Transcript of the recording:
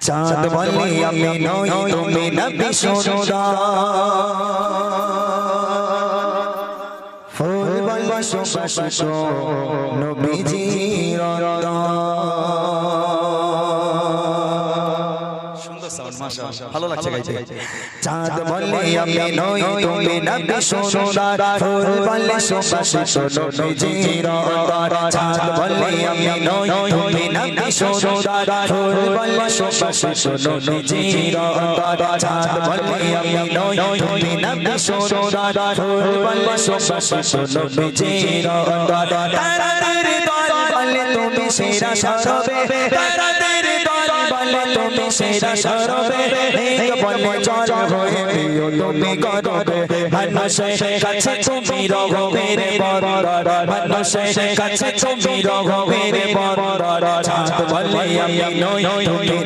চাঁদ বলে আমি নই তুমি নবী সুন্দর ফুল বলে সুবাসিত নবীজির ভালো লাগছে গাইতে চাঁদ বলে আমি নই তুমি নবী সুন্দর ফুল বলে সুবাসিত নবীজির চাঁদ বলে আমি নই তুমি নবী সুন্দর ফুল বলে সুবাসিত নবীজির চাঁদ বলে আমি নই তুমি নবী সুন্দর ফুল বলে সুবাসিত নবীজির তারাদের দল বলে তুমি সেরা সরবে তারাদের দল বলে তুমি সেরা সরবে এক বলে চল হয়ে প্রিয় তুমি গরবে মানুষের কাছে তুমি রঘবের বরদার মানুষের কাছে তুমি রঘবের বরদার চাঁদ বলে আমি নই তুমি